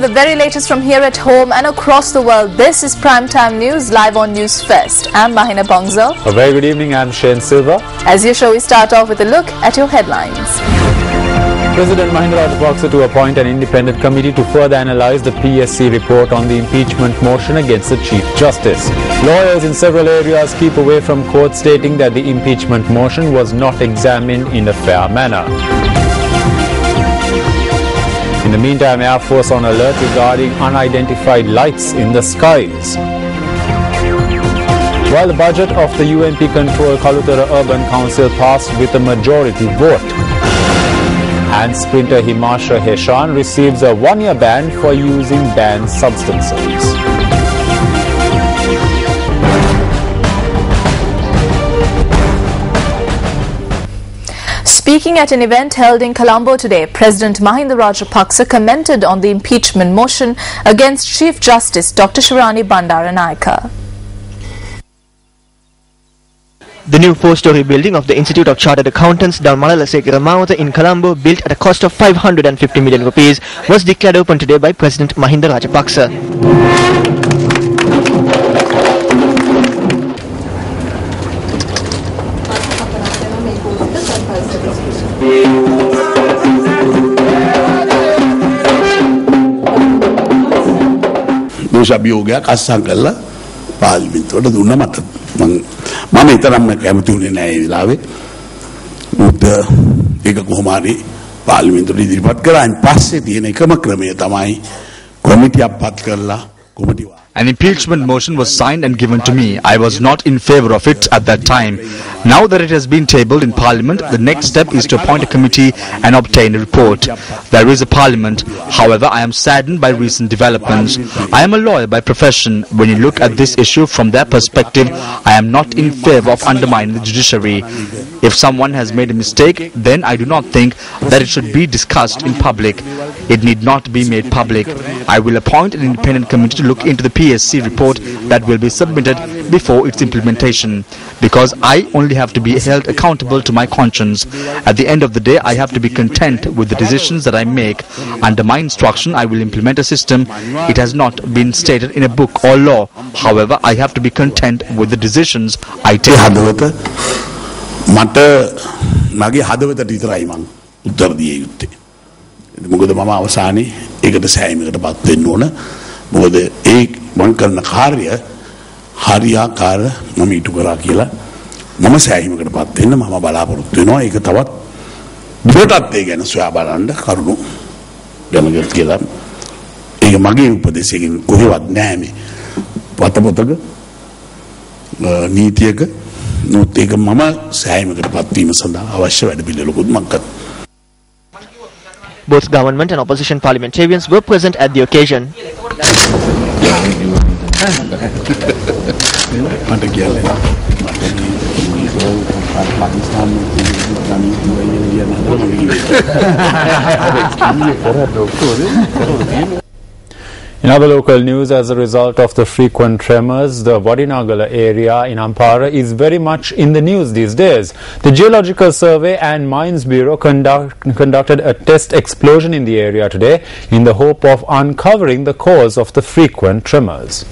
the very latest from here at home and across the world. This is Primetime News, live on News First. I'm Mahina Bongzo. A very good evening, I'm Shane Silva. As usual, we start off with a look at your headlines. President Mahinda Rajapaksa to appoint an independent committee to further analyze the PSC report on the impeachment motion against the Chief Justice. Lawyers in several areas keep away from court, stating that the impeachment motion was not examined in a fair manner. In the meantime, Air Force on alert regarding unidentified lights in the skies. While the budget of the UNP-controlled Kalutara Urban Council passed with a majority vote, and sprinter Himanshu Heshan receives a one-year ban for using banned substances. Speaking at an event held in Colombo today, President Mahinda Rajapaksa commented on the impeachment motion against Chief Justice Dr. Shirani Bandaranayake. The new four-story building of the Institute of Chartered Accountants Dalmalasekara Mawatha in Colombo, built at a cost of 550 million rupees, was declared open today by President Mahinda Rajapaksa. දෝෂාභියෝගයක් අත්සන් කරලා පාර්ලිමේන්තුවට දුන්න මට මම ඊතරම්ම කැමති වුණේ නැහැ ඒ වෙලාවේ උත් ඒක කොහොම හරි පාර්ලිමේන්තුවට ඉදිරිපත් කරාන් පස්සේ තියෙන එකම ක්‍රමය තමයි කොමිටියක් පත් කරලා කොමිටිය. An impeachment motion was signed and given to me. I was not in favor of it at that time. Now that it has been tabled in Parliament, the next step is to appoint a committee and obtain a report. There is a Parliament. However, I am saddened by recent developments. I am a lawyer by profession. When you look at this issue from their perspective, I am not in favor of undermining the judiciary. If someone has made a mistake, then I do not think that it should be discussed in public. It need not be made public. I will appoint an independent committee to look into the PSC report that will be submitted before its implementation, because I only have to be held accountable to my conscience. At the end of the day, I have to be content with the decisions that I make. Under my instruction, I will implement a system. It has not been stated in a book or law. However, I have to be content with the decisions I take. මට මගේ හදවතට විතරයි මං උත්තර දිය යුත්තේ. මොකද මම අවසානයේ ඒකට සෑහීමකටපත් වෙන්න ඕන. මොකද ඒ මං කරන කාර්ය හරියාකාර මම ඊට කරා කියලා මම සෑහීමකටපත් වෙන්න මම බලාපොරොත්තු වෙනවා. ඒක තවත් දුරටත් ඒ ගැන සොයා බලන්න කරුණු දැනගත් කියලා. ඒක මගේ උපදේශයෙන් කොහෙවත් නැහැ මේ පතපතක නීතියක නෝත් ඒක මම සෑහීමකටපත් වීම සඳහා අවශ්‍ය වැඩ පිළිවෙලකුත් මම කරනවා. Both government and opposition parliamentarians were present at the occasion. In other local news, as a result of the frequent tremors, the Vadinagala area in Ampara is very much in the news these days. The Geological Survey and Mines Bureau conducted a test explosion in the area today in the hope of uncovering the cause of the frequent tremors.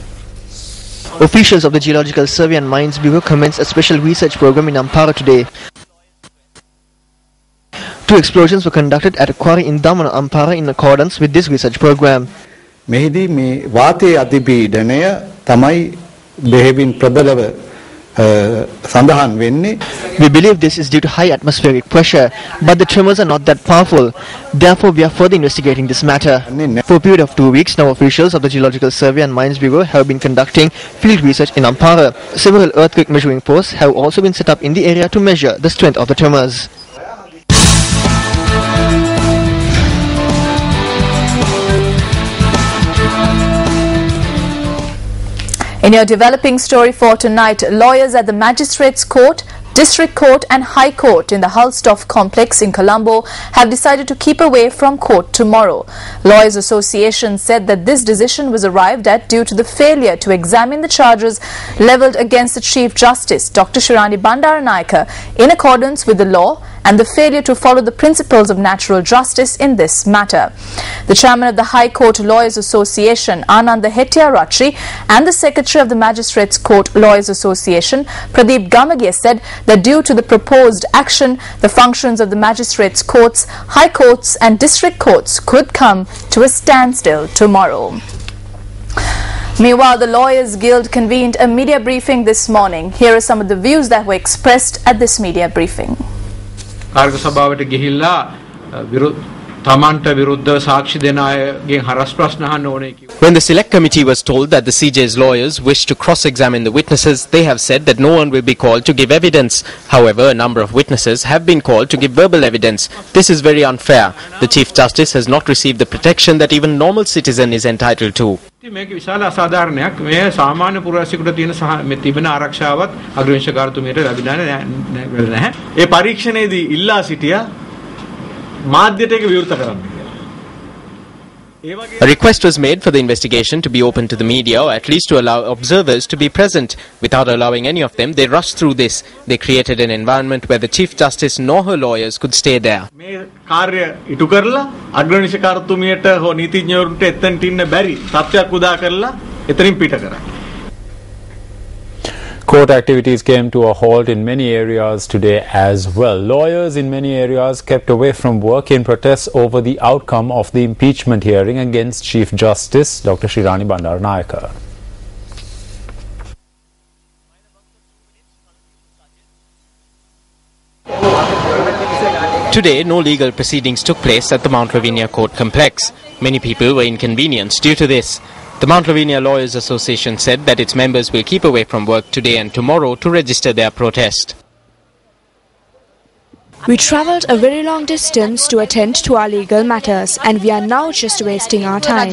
Officials of the Geological Survey and Mines Bureau commenced a special research program in Ampara today. 2 explosions were conducted at a quarry in Damana, Ampara in accordance with this research program. මෙහිදී මේ වාතයේ අතිපීඩනය තමයි බෙහෙවින් ප්‍රබලව සඳහන් වෙන්නේ. We believe this is due to high atmospheric pressure, but the tremors are not that powerful. Therefore, we are further investigating this matter. For a period of 2 weeks now, officials of the Geological Survey and Mines Bureau have been conducting field research in Ampara. Several earthquake measuring posts have also been set up in the area to measure the strength of the tremors. In your developing story for tonight, lawyers at the Magistrates Court, District Court and High Court in the Hulstov complex in Colombo have decided to keep away from court tomorrow. Lawyers Association said that this decision was arrived at due to the failure to examine the charges levelled against the Chief Justice, Dr. Shirani Bandaranayake, in accordance with the law and the failure to follow the principles of natural justice in this matter. The chairman of the High Court Lawyers Association, Ananda Hettiarachchi, and the secretary of the Magistrates Court Lawyers Association, Pradeep Gamage, said that due to the proposed action, the functions of the magistrates' courts, high courts and district courts could come to a standstill tomorrow. Meanwhile, the Lawyers Guild convened a media briefing this morning. Here are some of the views that were expressed at this media briefing. තමන්ට විරුද්ධව සාක්ෂි දෙන අයගෙන් හරස් ප්‍රශ්න අහන්න ඕනේ කිව්වා. When the select committee was told that the CJ's lawyers wish to cross-examine the witnesses, they have said that no one will be called to give evidence. However, a number of witnesses have been called to give verbal evidence. This is very unfair. The Chief Justice has not received the protection that even normal citizen is entitled to. මේක විශාල අසාධාරණයක්. මේ සාමාන්‍ය පුරවැසියෙකුට තියෙන මේ තිබෙන ආරක්ෂාවත් අග්‍රවංශකාරතුමියට ලැබෙන්නේ නැහැ. ඒ පරීක්ෂණයේදී ඉල්ලා සිටියා මාධ්‍යට ඒක විවෘත කරන්න. A request was made for the investigation to be open to the media, or at least to allow observers to be present. Without allowing any of them, they rushed through this. They created an environment where the Chief Justice nor her lawyers could stay there. මේ කාර්ය ඉටු කරලා අග්‍රවංශකාරතුමියට හෝ නීතිඥවරුන්ට එතනට ඉන්න බැරි තත්ත්වයක් උදා කරලා එතනින් පිට කරා. Court activities came to a halt in many areas today as well. Lawyers in many areas kept away from work in protest over the outcome of the impeachment hearing against Chief Justice Dr. Shirani Bandaranayake. Today, no legal proceedings took place at the Mount Lavinia Court complex. Many people were inconvenienced due to this. The Mount Lavinia Lawyers Association said that its members will keep away from work today and tomorrow to register their protest. We travelled a very long distance to attend to our legal matters, and we are now just wasting our time.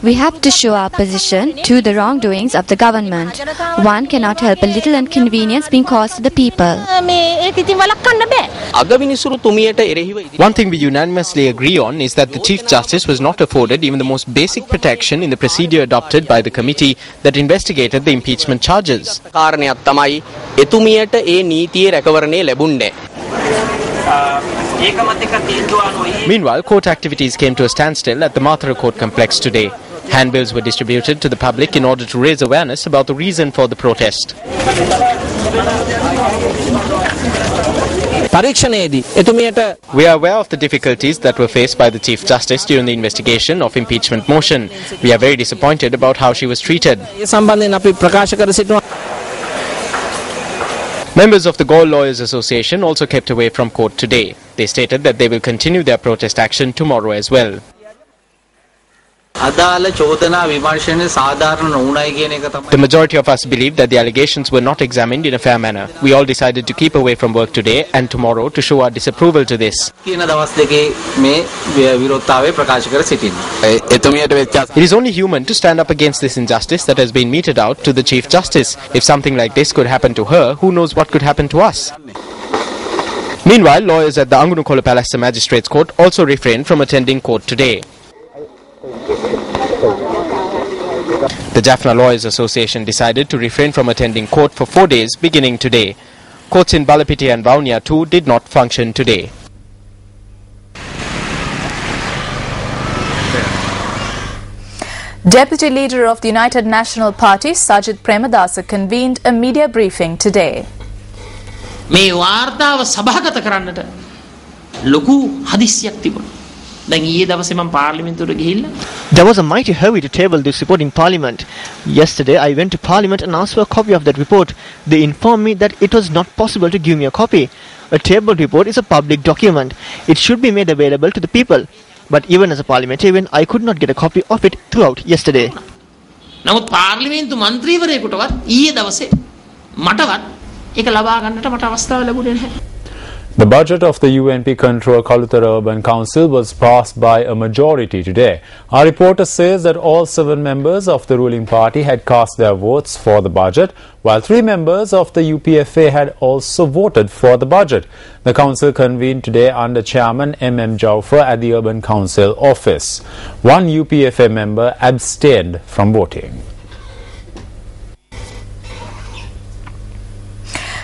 We have to show our position to the wrongdoings of the government. One cannot help a little inconvenience being caused to the people. One thing we unanimously agree on is that the Chief Justice was not afforded even the most basic protection in the procedure adopted by the committee that investigated the impeachment charges. Meanwhile, court activities came to a standstill at the Mathura Court complex today. Handbills were distributed to the public in order to raise awareness about the reason for the protest. We are aware of the difficulties that were faced by the Chief Justice during the investigation of impeachment motion. We are very disappointed about how she was treated. Members of the Gaul Lawyers Association also kept away from court today. They stated that they will continue their protest action tomorrow as well. The majority of us believe that the allegations were not examined in a fair manner. We all decided to keep away from work today and tomorrow to show our disapproval to this. It is only human to stand up against this injustice that has been meted out to the Chief Justice. If something like this could happen to her, who knows what could happen to us? Meanwhile, lawyers at the Angunukola Palace Magistrates Court also refrained from attending court today. The Jaffna Lawyers Association decided to refrain from attending court for 4 days beginning today. Courts in Balapiti and Vaunia too did not function today. Deputy Leader of the United National Party, Sajid Premadasa, convened a media briefing today. මේ වාර්තාව සභාගත කරන්නට ලොකු හදිස්සියක් තිබුණා. දැන් ඊයේ දවසේ මම පාර්ලිමේන්තුවට ගිහිල්ලා There was a mighty hurry to table this report in Parliament. Yesterday I went to Parliament and asked for a copy of that report. They informed me that it was not possible to give me a copy. A tabled report is a public document. It should be made available to the people. But even as a parliamentarian, I could not get a copy of it throughout yesterday. නමුත් පාර්ලිමේන්තු මන්ත්‍රීවරයෙකුටවත් ඊයේ දවසේ මටවත් ඒක ලබා ගන්නට මට අවස්ථාව ලැබුණේ නැහැ. The budget of the UNP-controlled Kalutara Urban Council was passed by a majority today. Our reporter says that all 7 members of the ruling party had cast their votes for the budget, while 3 members of the UPFA had also voted for the budget. The council convened today under Chairman M.M. Jaufer at the Urban Council office. 1 UPFA member abstained from voting.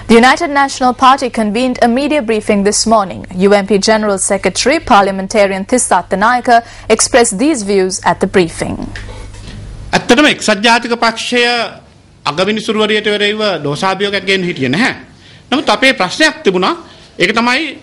The United National Party convened a media briefing this morning. UMP General Secretary Parliamentarian Thissa Attanayaka expressed these views at the briefing. ඇත්තටම එක්සත් ජාතික පක්ෂය අගවිනිසුරුවරියට වෙරෙව දෝෂාභියෝගයක් ගෙන්න හිටියේ නැහැ. නමුත් අපේ ප්‍රශ්නයක් තිබුණා. ඒක තමයි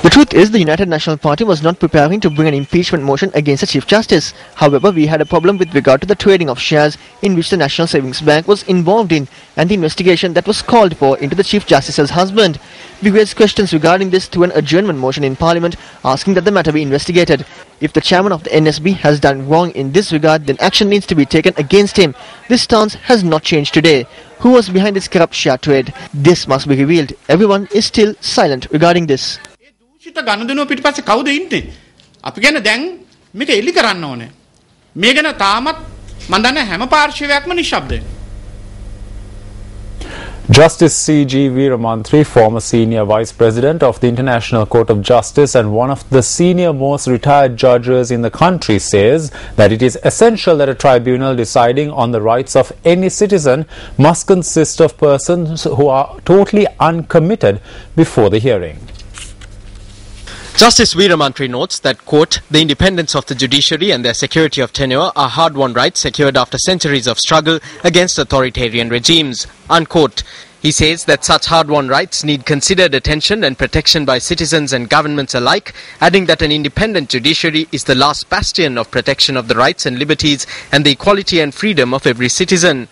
The truth is, the United National Party was not preparing to bring an impeachment motion against the Chief Justice. However, we had a problem with regard to the trading of shares in which the National Savings Bank was involved in and the investigation that was called for into the Chief Justice's husband. We raised questions regarding this through an adjournment motion in Parliament, asking that the matter be investigated. If the chairman of the NSB has done wrong in this regard, then action needs to be taken against him. This stance has not changed today. Who was behind this corrupt share trade? This must be revealed. Everyone is still silent regarding this. දූෂිත ගනුදෙනුව පිටිපස්සේ කවුද ඉන්නේ? අපි ගැන දැන් මේක එලි කරන්න ඕනේ. මේ ගැන තාමත් මම දන්නේ හැම පාර්ශවයක්ම නිශ්ශබ්දයි. Justice C.G. Veeramanthri, former senior vice president of the International Court of Justice and one of the senior most retired judges in the country, says that it is essential that a tribunal deciding on the rights of any citizen must consist of persons who are totally uncommitted before the hearing. Justice Veeramanthri notes that, quote, the independence of the judiciary and their security of tenure are hard-won rights secured after centuries of struggle against authoritarian regimes, unquote. He says that such hard-won rights need considered attention and protection by citizens and governments alike, adding that an independent judiciary is the last bastion of protection of the rights and liberties and the equality and freedom of every citizen.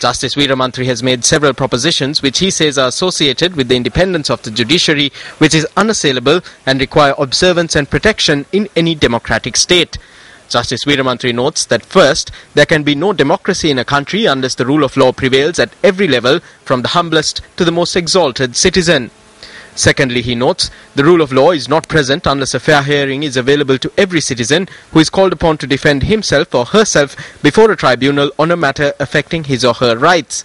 Justice Veeramanthri has made several propositions which he says are associated with the independence of the judiciary, which is unassailable and require observance and protection in any democratic state. Justice Veeramanthri notes that first, there can be no democracy in a country unless the rule of law prevails at every level, from the humblest to the most exalted citizen. Secondly, he notes, the rule of law is not present unless a fair hearing is available to every citizen who is called upon to defend himself or herself before a tribunal on a matter affecting his or her rights.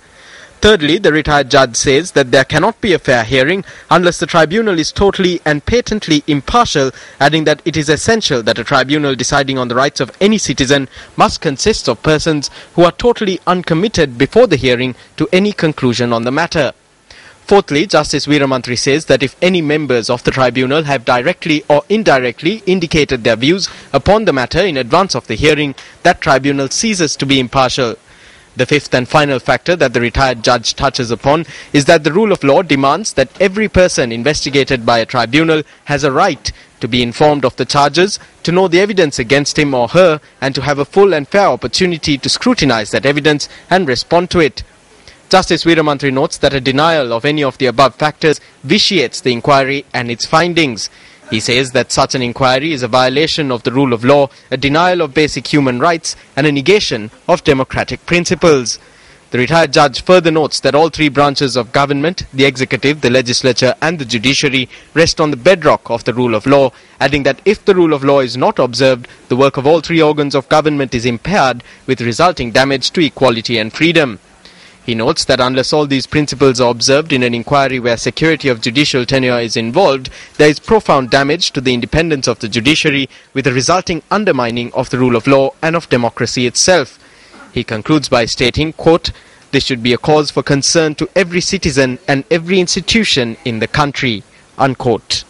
Thirdly, the retired judge says that there cannot be a fair hearing unless the tribunal is totally and patently impartial, adding that it is essential that a tribunal deciding on the rights of any citizen must consist of persons who are totally uncommitted before the hearing to any conclusion on the matter. Fourthly, Justice Veeramanthri says that if any members of the tribunal have directly or indirectly indicated their views upon the matter in advance of the hearing, that tribunal ceases to be impartial. The fifth and final factor that the retired judge touches upon is that the rule of law demands that every person investigated by a tribunal has a right to be informed of the charges, to know the evidence against him or her, and to have a full and fair opportunity to scrutinize that evidence and respond to it. Justice Veeramanthri notes that a denial of any of the above factors vitiates the inquiry and its findings. He says that such an inquiry is a violation of the rule of law, a denial of basic human rights, and a negation of democratic principles. The retired judge further notes that all three branches of government, the executive, the legislature, and the judiciary, rest on the bedrock of the rule of law, adding that if the rule of law is not observed, the work of all three organs of government is impaired, with resulting damage to equality and freedom. He notes that unless all these principles are observed in an inquiry where security of judicial tenure is involved, there is profound damage to the independence of the judiciary, with a resulting undermining of the rule of law and of democracy itself. He concludes by stating, quote, this should be a cause for concern to every citizen and every institution in the country, unquote.